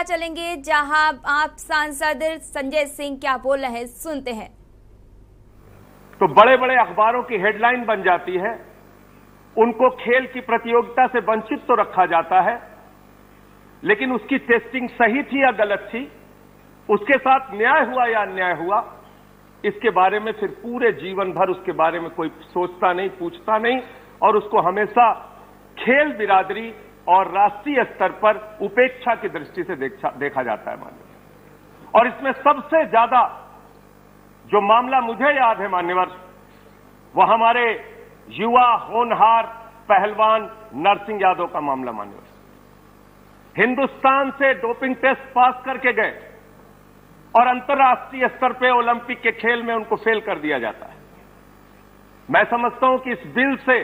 सभा चलेंगे जहां आप सांसद संजय सिंह क्या बोल रहे हैं, सुनते हैं। तो बड़े बड़े अखबारों की हेडलाइन बन जाती है, उनको खेल की प्रतियोगिता से वंचित तो रखा जाता है, लेकिन उसकी टेस्टिंग सही थी या गलत थी, उसके साथ न्याय हुआ या अन्याय हुआ, इसके बारे में फिर पूरे जीवन भर उसके बारे में कोई सोचता नहीं, पूछता नहीं, और उसको हमेशा खेल बिरादरी और राष्ट्रीय स्तर पर उपेक्षा की दृष्टि से देखा जाता है मान्यवर। और इसमें सबसे ज्यादा जो मामला मुझे याद है मान्यवर, वो हमारे युवा होनहार पहलवान नरसिंह यादव का मामला मान्यवर। हिंदुस्तान से डोपिंग टेस्ट पास करके गए और अंतर्राष्ट्रीय स्तर पे ओलंपिक के खेल में उनको फेल कर दिया जाता है। मैं समझता हूं कि इस बिल से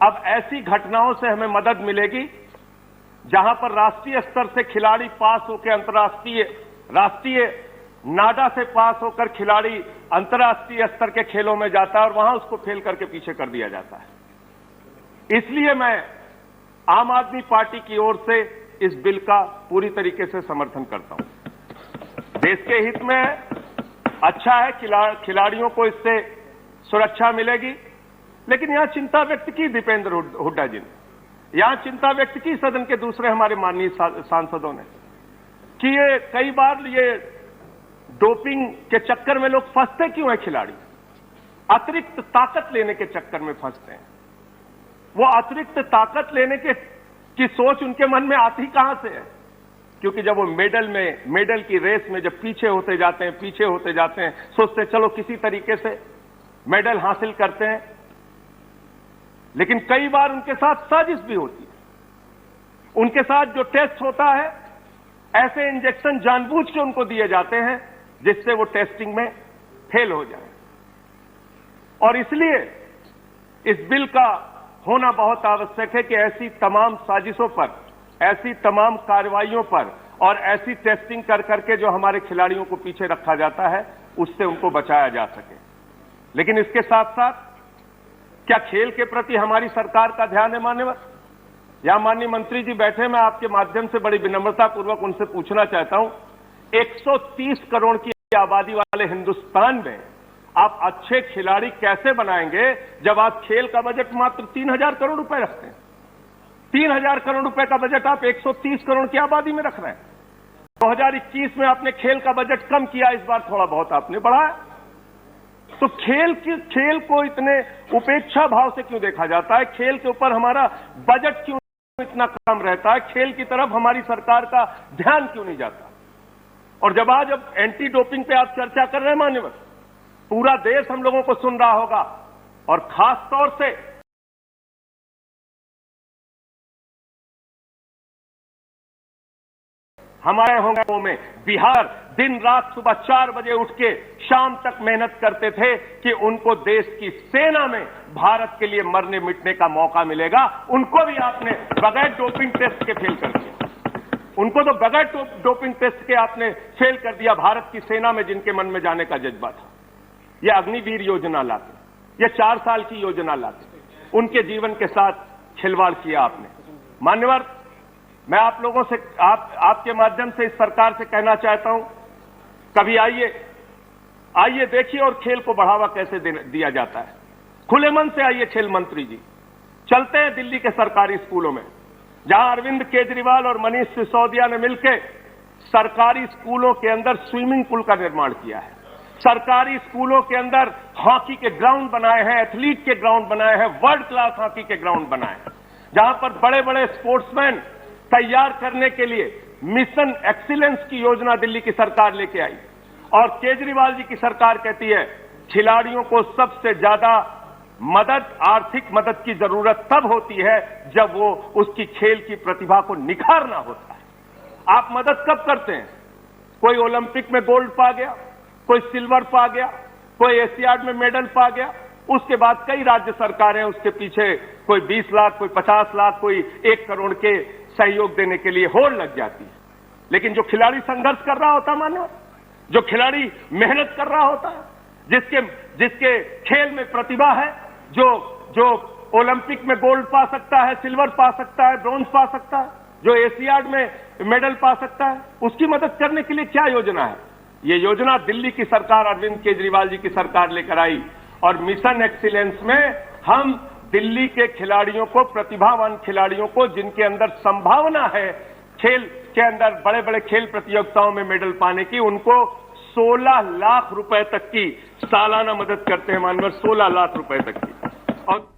अब ऐसी घटनाओं से हमें मदद मिलेगी जहां पर राष्ट्रीय स्तर से खिलाड़ी पास होकर राष्ट्रीय नाडा से पास होकर खिलाड़ी अंतर्राष्ट्रीय स्तर के खेलों में जाता है और वहां उसको फेल करके पीछे कर दिया जाता है। इसलिए मैं आम आदमी पार्टी की ओर से इस बिल का पूरी तरीके से समर्थन करता हूं। देश के हित में अच्छा है, खिलाड़ियों को इससे सुरक्षा मिलेगी, लेकिन यहां चिंता व्यक्त की दीपेंद्र हुड्डा जी ने, यहां चिंता व्यक्त की सदन के दूसरे हमारे माननीय सांसदों ने कि ये कई बार ये डोपिंग के चक्कर में लोग फंसते क्यों हैं, खिलाड़ी अतिरिक्त ताकत लेने के चक्कर में फंसते हैं। वो अतिरिक्त ताकत लेने की सोच उनके मन में आती कहां से है? क्योंकि जब वो मेडल की रेस में जब पीछे होते जाते हैं, सोचते हैं चलो किसी तरीके से मेडल हासिल करते हैं, लेकिन कई बार उनके साथ साजिश भी होती है। उनके साथ जो टेस्ट होता है, ऐसे इंजेक्शन जानबूझ के उनको दिए जाते हैं जिससे वो टेस्टिंग में फेल हो जाए। और इसलिए इस बिल का होना बहुत आवश्यक है कि ऐसी तमाम साजिशों पर, ऐसी तमाम कार्रवाइयों पर और ऐसी टेस्टिंग कर करके जो हमारे खिलाड़ियों को पीछे रखा जाता है, उससे उनको बचाया जा सके। लेकिन इसके साथ साथ क्या खेल के प्रति हमारी सरकार का ध्यान है मान्यवर? या माननीय मंत्री जी बैठे, मैं आपके माध्यम से बड़ी विनम्रतापूर्वक उनसे पूछना चाहता हूं, 130 करोड़ की आबादी वाले हिंदुस्तान में आप अच्छे खिलाड़ी कैसे बनाएंगे जब आप खेल का बजट मात्र 3000 करोड़ रुपए रखते हैं? 3000 करोड़ रुपए का बजट आप 130 करोड़ की आबादी में रख रहे हैं। 2021 में आपने खेल का बजट कम किया, इस बार थोड़ा बहुत आपने बढ़ाया। तो खेल को इतने उपेक्षा भाव से क्यों देखा जाता है? खेल के ऊपर हमारा बजट क्यों इतना कम रहता है? खेल की तरफ हमारी सरकार का ध्यान क्यों नहीं जाता? और जब आज एंटी डोपिंग पे आप चर्चा कर रहे हैं मान्यवर, पूरा देश हम लोगों को सुन रहा होगा, और खास तौर से हमारे होंगे में बिहार दिन रात सुबह 4 बजे उठ के शाम तक मेहनत करते थे कि उनको देश की सेना में भारत के लिए मरने मिटने का मौका मिलेगा। उनको भी आपने बगैर डोपिंग टेस्ट के फेल कर दिया। उनको तो बगैर डोपिंग टेस्ट के आपने फेल कर दिया। भारत की सेना में जिनके मन में जाने का जज्बा था, ये अग्निवीर योजना लाते, ये 4 साल की योजना लाते, उनके जीवन के साथ खिलवाड़ किया आपने। मान्यवर, मैं आप लोगों से आपके माध्यम से इस सरकार से कहना चाहता हूं, कभी आइए देखिए और खेल को बढ़ावा कैसे दिया जाता है। खुले मन से आइए खेल मंत्री जी, चलते हैं दिल्ली के सरकारी स्कूलों में, जहां अरविंद केजरीवाल और मनीष सिसोदिया ने मिलकर सरकारी स्कूलों के अंदर स्विमिंग पूल का निर्माण किया है। सरकारी स्कूलों के अंदर हॉकी के ग्राउंड बनाए हैं, एथलीट के ग्राउंड बनाए हैं, वर्ल्ड क्लास हॉकी के ग्राउंड बनाए हैं, जहां पर बड़े बड़े स्पोर्ट्समैन तैयार करने के लिए मिशन एक्सीलेंस की योजना दिल्ली की सरकार लेके आई। और केजरीवाल जी की सरकार कहती है खिलाड़ियों को सबसे ज्यादा मदद, आर्थिक मदद की जरूरत तब होती है जब वो उसकी खेल की प्रतिभा को निखारना होता है। आप मदद कब करते हैं? कोई ओलंपिक में गोल्ड पा गया, कोई सिल्वर पा गया, कोई एशियाड में मेडल पा गया, उसके बाद कई राज्य सरकारें उसके पीछे कोई 20 लाख, कोई 50 लाख, कोई 1 करोड़ के सहयोग देने के लिए होड़ लग जाती है। लेकिन जो खिलाड़ी संघर्ष कर रहा होता, मानो जो खिलाड़ी मेहनत कर रहा होता है, जिसके खेल में प्रतिभा है, जो ओलंपिक में गोल्ड पा सकता है, सिल्वर पा सकता है, ब्रॉन्ज पा सकता है, जो एशियाड में मेडल पा सकता है, उसकी मदद करने के लिए क्या योजना है? ये योजना दिल्ली की सरकार, अरविंद केजरीवाल जी की सरकार लेकर आई और मिशन एक्सीलेंस में हम दिल्ली के खिलाड़ियों को, प्रतिभावान खिलाड़ियों को, जिनके अंदर संभावना है खेल के अंदर बड़े बड़े खेल प्रतियोगिताओं में मेडल पाने की, उनको 16 लाख रुपए तक की सालाना मदद करते हैं मानवर, 16 लाख रुपए तक की। और